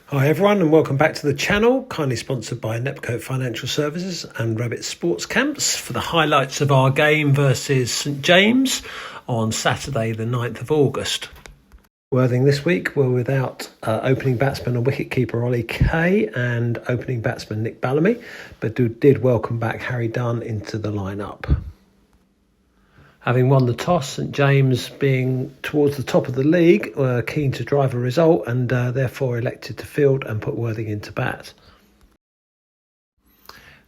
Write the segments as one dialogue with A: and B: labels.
A: Hi everyone and welcome back to the channel, kindly sponsored by Nepcote Financial Services and Rabbit Sports Camps for the highlights of our game versus St James on Saturday the 9th of August. Worthing this week were without opening batsman and wicketkeeper Ollie Kay and opening batsman Nick Bellamy, but did welcome back Harry Dunn into the lineup. Having won the toss, St James, being towards the top of the league, were keen to drive a result and therefore elected to field and put Worthing into bat.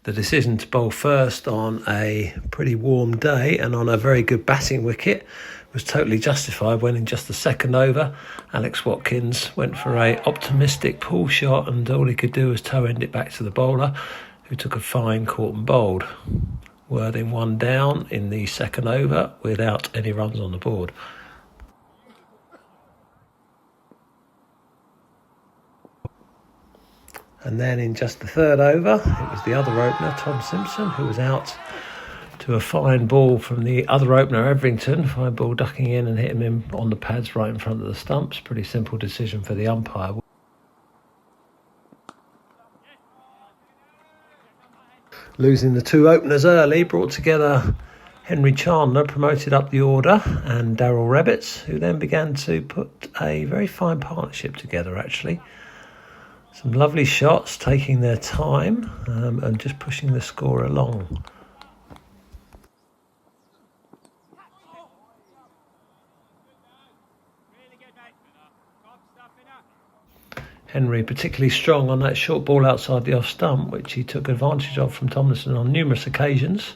A: The decision to bowl first on a pretty warm day and on a very good batting wicket was totally justified when in just the second over, Alex Watkins went for a optimistic pull shot and all he could do was toe end it back to the bowler, who took a fine caught and bowled. Worthing one down in the second over without any runs on the board. And then in just the third over, it was the other opener, Tom Simpson, who was out to a fine ball from the other opener, Everington. Fine ball ducking in and hitting him on the pads right in front of the stumps. Pretty simple decision for the umpire. Losing the two openers early brought together Henry Chandler, promoted up the order, and Darryl Rebbitts, who then began to put a very fine partnership together, actually. Some lovely shots, taking their time and just pushing the score along. Henry particularly strong on that short ball outside the off stump, which he took advantage of from Tomlinson on numerous occasions.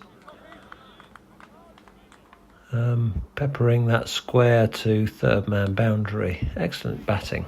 A: Peppering that square to third man boundary. Excellent batting.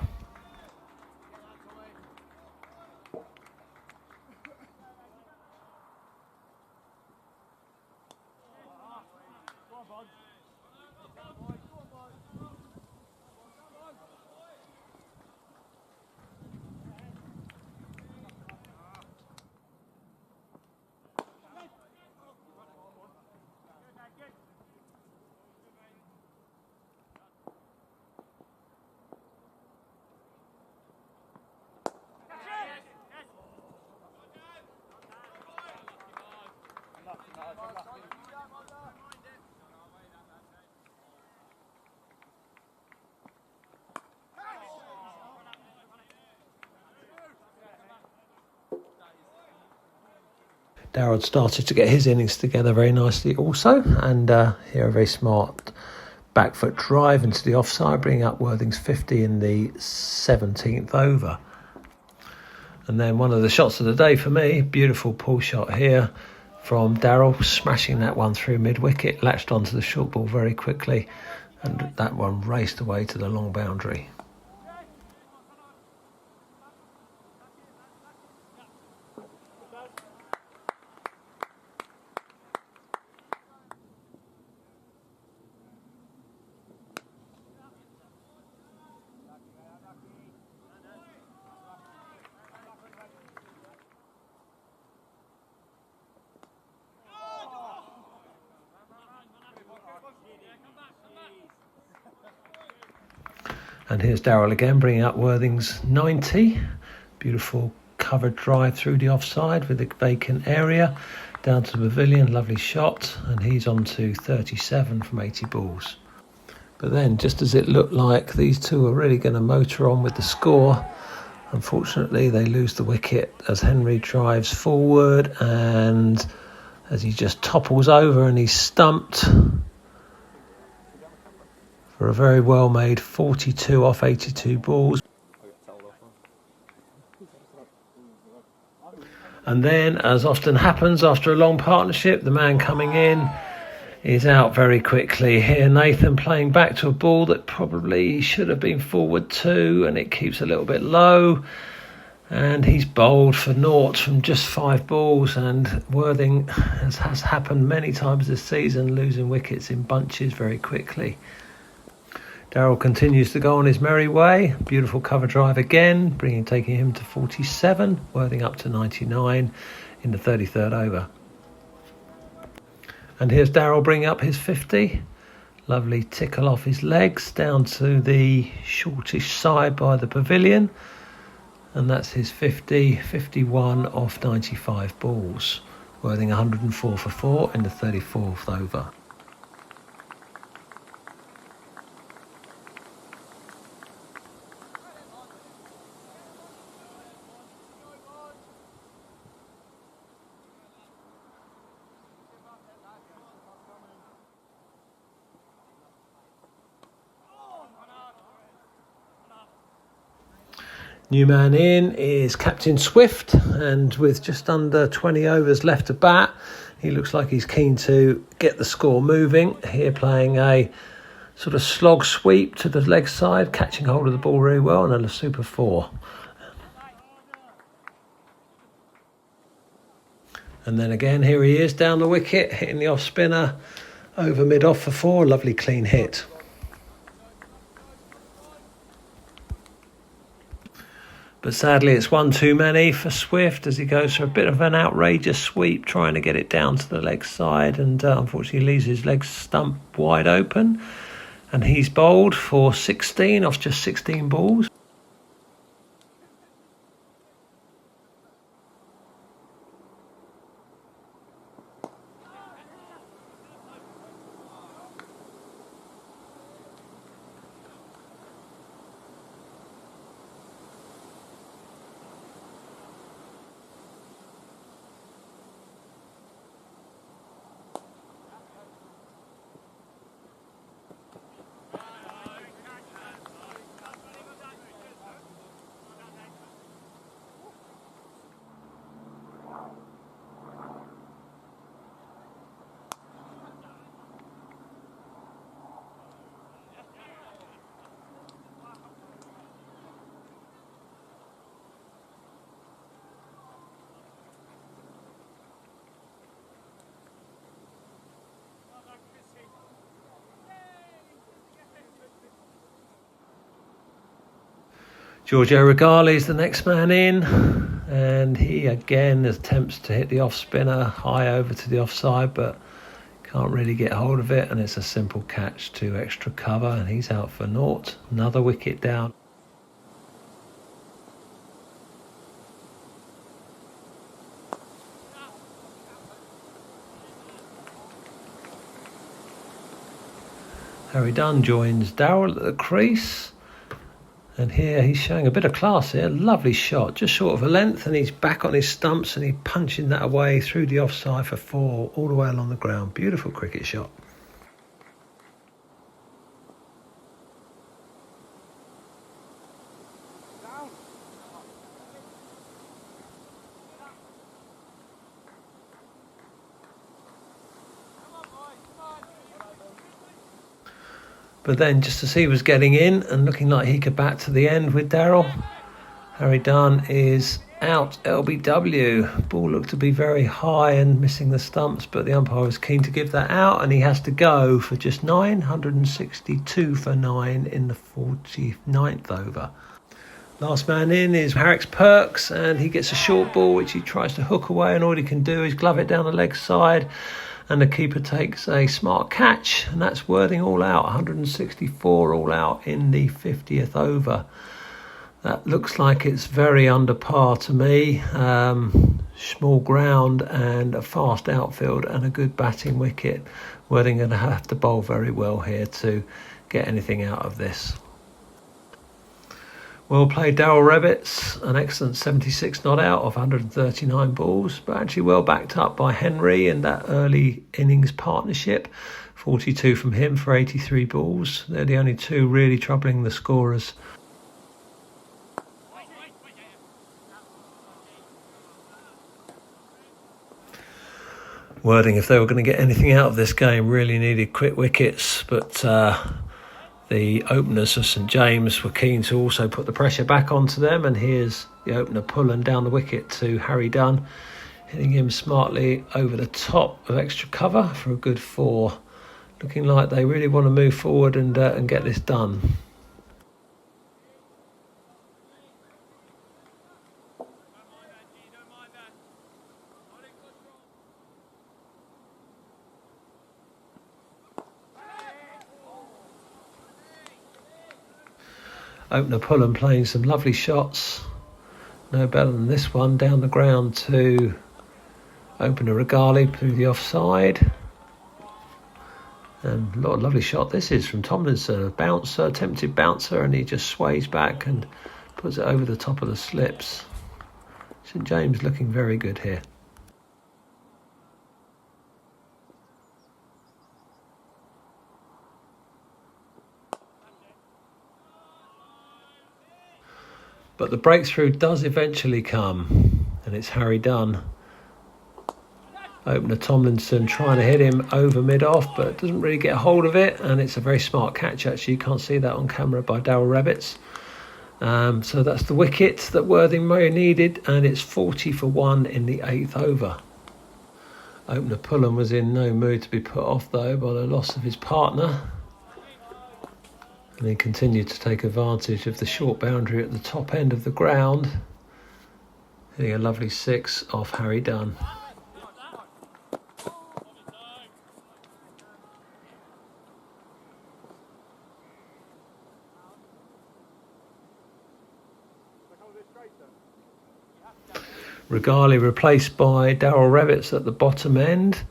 A: Darryl had started to get his innings together very nicely also, and here a very smart back foot drive into the offside, bringing up Worthing's 50 in the 17th over. And then one of the shots of the day for me, beautiful pull shot here from Darryl, smashing that one through mid-wicket, latched onto the short ball very quickly, and that one raced away to the long boundary. And here's Darryl again, bringing up Worthing's 90. Beautiful covered drive through the offside with the vacant area. Down to the pavilion, lovely shot. And he's on to 37 from 80 balls. But then, just as it looked like these two are really going to motor on with the score, unfortunately they lose the wicket as Henry drives forward. And as he just topples over and he's stumped for a very well made 42 off 82 balls. And then, as often happens after a long partnership, the man coming in is out very quickly. Here Nathan playing back to a ball that probably should have been forward to, and it keeps a little bit low, and he's bowled for naught from just 5 balls. And Worthing, as has happened many times this season, losing wickets in bunches very quickly. Darryl continues to go on his merry way. Beautiful cover drive again, taking him to 47, Worthing up to 99 in the 33rd over. And here's Darryl bringing up his 50. Lovely tickle off his legs down to the shortish side by the pavilion. and that's his 51 off 95 balls, worthing 104 for 4 in the 34th over. New man in is Captain Swift, and with just under 20 overs left to bat, he looks like he's keen to get the score moving. Here playing a sort of slog sweep to the leg side, catching hold of the ball really well, and a super 4. And then again, here he is down the wicket, hitting the off spinner over mid-off for 4. Lovely clean hit. But sadly, it's one too many for Swift as he goes for a bit of an outrageous sweep, trying to get it down to the leg side, and unfortunately leaves his leg stump wide open. And he's bowled for 16 off just 16 balls. Giorgio Regali is the next man in, and he again attempts to hit the off spinner high over to the offside, but can't really get hold of it, and it's a simple catch to extra cover, and he's out for naught. Another wicket down. Harry Dunn joins Darrell at the crease. And here he's showing a bit of class here. Lovely shot, just short of a length, and he's back on his stumps and he's punching that away through the offside for 4 all the way along the ground. Beautiful cricket shot. But then just as he was getting in and looking like he could bat to the end with Darrell, Harry Dunn is out LBW. Ball looked to be very high and missing the stumps, but the umpire was keen to give that out, and he has to go for just 162 for 9 in the 49th over. Last man in is Harrix Perks, and he gets a short ball which he tries to hook away, and all he can do is glove it down the leg side, and the keeper takes a smart catch, and that's Worthing all out. 164 all out in the 50th over. That looks like it's very under par to me. Small ground and a fast outfield and a good batting wicket. Worthing going to have to bowl very well here to get anything out of this. Well played, Darrell Rebbitts, an excellent 76 not out of 139 balls, but actually well backed up by Henry in that early innings partnership. 42 from him for 83 balls. They're the only two really troubling the scorers. Worthing, if they were going to get anything out of this game, really needed quick wickets, but the openers of St James were keen to also put the pressure back onto them, and here's the opener pulling down the wicket to Harry Dunn, hitting him smartly over the top of extra cover for a good 4. Looking like they really want to move forward and get this done. Opener Pullen playing some lovely shots, No better than this one down the ground to open a Regali through the offside. And what a lovely shot this is from Tomlinson. A bouncer, attempted bouncer, and he just sways back and puts it over the top of the slips. St James looking very good here. But the breakthrough does eventually come, and it's Harry Dunn. Opener Tomlinson trying to hit him over mid-off, but doesn't really get a hold of it, and it's a very smart catch actually. You can't see that on camera by Darryl Rabbits. So that's the wicket that Worthing may have needed, and it's 40 for 1 in the 8th over. Opener Pullen was in no mood to be put off though by the loss of his partner. And he continued to take advantage of the short boundary at the top end of the ground, hitting a lovely 6 off Harry Dunn. Regali replaced by Darryl Rabbits at the bottom end.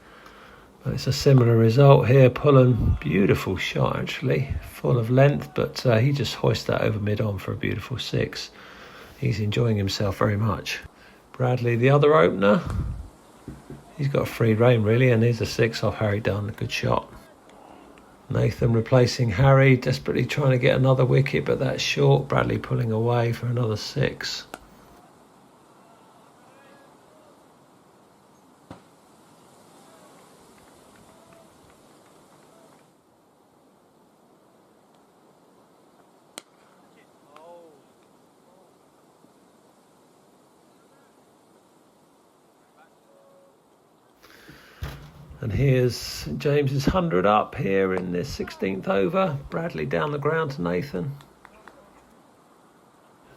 A: It's a similar result here. Pullen, beautiful shot actually, full of length, but he just hoists that over mid-on for a beautiful 6. He's enjoying himself very much. Bradley, the other opener, he's got a free rein really, and here's a 6 off Harry Dunn. Good shot. Nathan replacing Harry, desperately trying to get another wicket, but that's short. Bradley pulling away for another 6. And here's St James's 100 up here in this 16th over. Bradley down the ground to Nathan.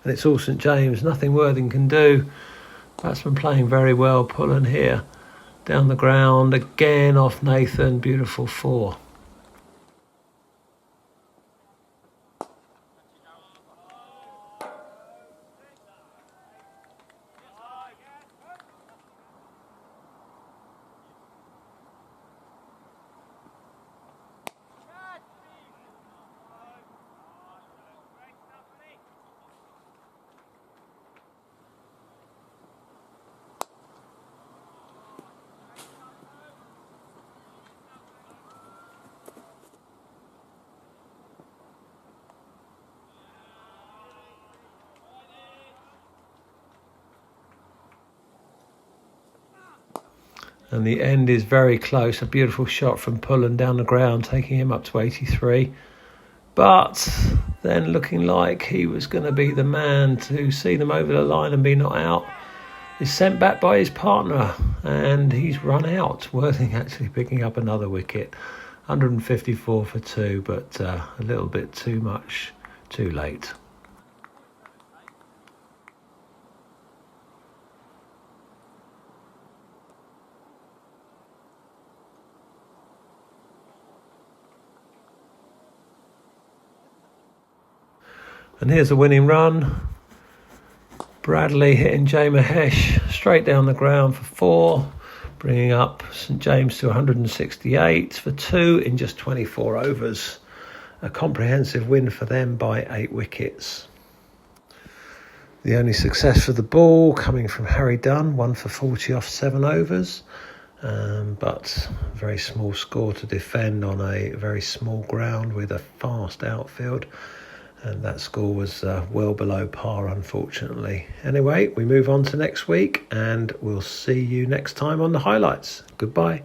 A: And it's all St James, nothing Worthing can do. Batsman playing very well, Pullen here. Down the ground again off Nathan, beautiful 4. And the end is very close. A beautiful shot from Pullen down the ground, taking him up to 83. But then looking like he was going to be the man to see them over the line and be not out, is sent back by his partner, and he's run out. Worthing actually picking up another wicket. 154 for 2, but a little bit too much, too late. And here's a winning run. Bradley hitting Jay Mahesh straight down the ground for 4, bringing up St James to 168 for 2 in just 24 overs. A comprehensive win for them by 8 wickets. The only success for the ball coming from Harry Dunn, 1 for 40 off 7 overs. But a very small score to defend on a very small ground with a fast outfield. And that score was well below par, unfortunately. Anyway, we move on to next week, and we'll see you next time on the highlights. Goodbye.